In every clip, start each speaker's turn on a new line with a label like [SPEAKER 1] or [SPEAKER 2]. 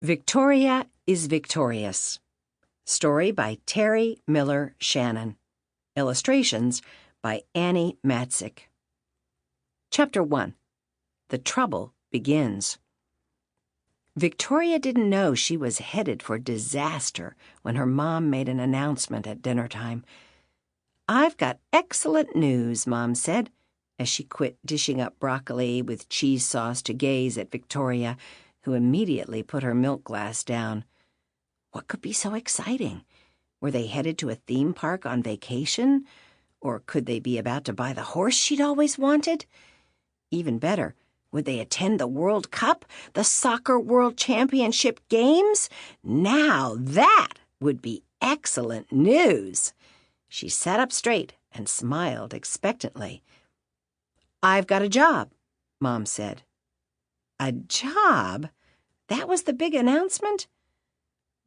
[SPEAKER 1] Victoria is Victorious. Story by Terry Miller Shannon. Illustrations by Annie Matzik. Chapter 1. The Trouble Begins. Victoria didn't know she was headed for disaster when her mom made an announcement at dinner time. "I've got excellent news," Mom said, as she quit dishing up broccoli with cheese sauce to gaze at Victoria, who immediately put her milk glass down. What could be so exciting? Were they headed to a theme park on vacation? Or could they be about to buy the horse she'd always wanted? Even better, would they attend the World Cup, the Soccer World Championship Games? Now that would be excellent news. She sat up straight and smiled expectantly. "I've got a job," Mom said. A job? That was the big announcement?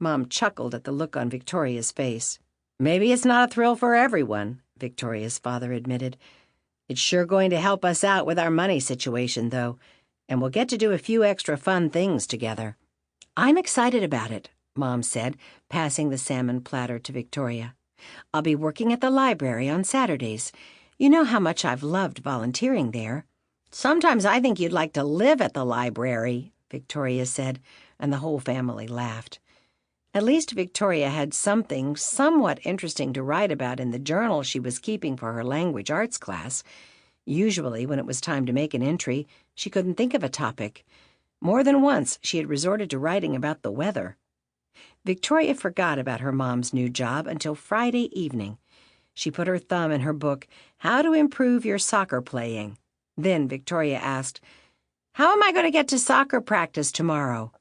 [SPEAKER 1] Mom chuckled at the look on Victoria's face. "Maybe it's not a thrill for everyone," Victoria's father admitted. "It's sure going to help us out with our money situation, though, and we'll get to do a few extra fun things together." "I'm excited about it," Mom said, passing the salmon platter to Victoria. "I'll be working at the library on Saturdays. You know how much I've loved volunteering there." "Sometimes I think you'd like to live at the library," Victoria said, and the whole family laughed. At least Victoria had something somewhat interesting to write about in the journal she was keeping for her language arts class. Usually, when it was time to make an entry, she couldn't think of a topic. More than once, she had resorted to writing about the weather. Victoria forgot about her mom's new job until Friday evening. She put her thumb in her book, How to Improve Your Soccer Playing. Then Victoria asked, "How am I going to get to soccer practice tomorrow?"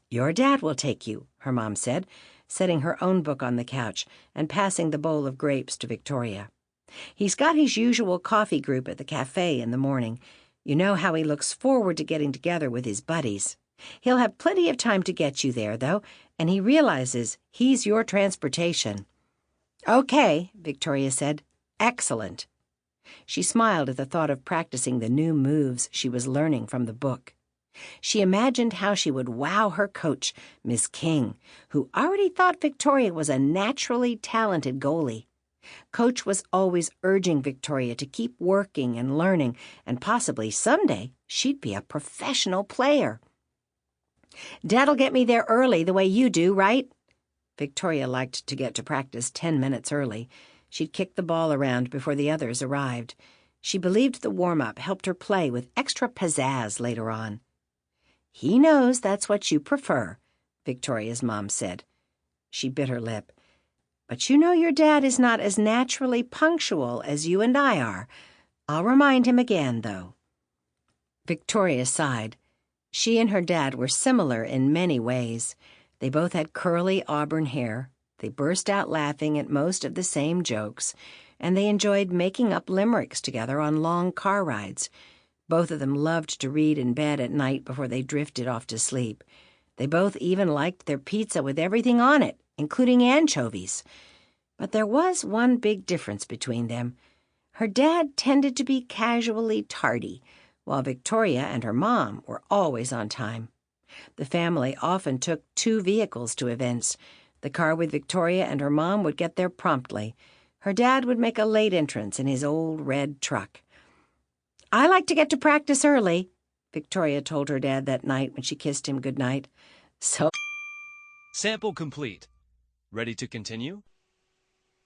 [SPEAKER 1] "Your dad will take you," her mom said, setting her own book on the couch and passing the bowl of grapes to Victoria. "He's got his usual coffee group at the cafe in the morning. You know how he looks forward to getting together with his buddies. He'll have plenty of time to get you there, though, and he realizes he's your transportation." "Okay," Victoria said. "Excellent." She smiled at the thought of practicing the new moves she was learning from the book. She imagined how she would wow her coach, Miss King, who already thought Victoria was a naturally talented goalie. Coach was always urging Victoria to keep working and learning, and possibly someday she'd be a professional player. "Dad'll get me there early the way you do, right?" Victoria liked to get to practice 10 minutes early. She'd kick the ball around before the others arrived. She believed the warm-up helped her play with extra pizzazz later on. "He knows that's what you prefer," Victoria's mom said. She bit her lip. "But you know your dad is not as naturally punctual as you and I are. I'll remind him again, though." Victoria sighed. She and her dad were similar in many ways. They both had curly auburn hair. They burst out laughing at most of the same jokes, and they enjoyed making up limericks together on long car rides. Both of them loved to read in bed at night before they drifted off to sleep. They both even liked their pizza with everything on it, including anchovies. But there was one big difference between them. Her dad tended to be casually tardy, while Victoria and her mom were always on time. The family often took 2 vehicles to events. The car with Victoria and her mom would get there promptly. Her dad would make a late entrance in his old red truck. "I like to get to practice early," Victoria told her dad that night when she kissed him goodnight.
[SPEAKER 2] Sample complete. Ready to continue?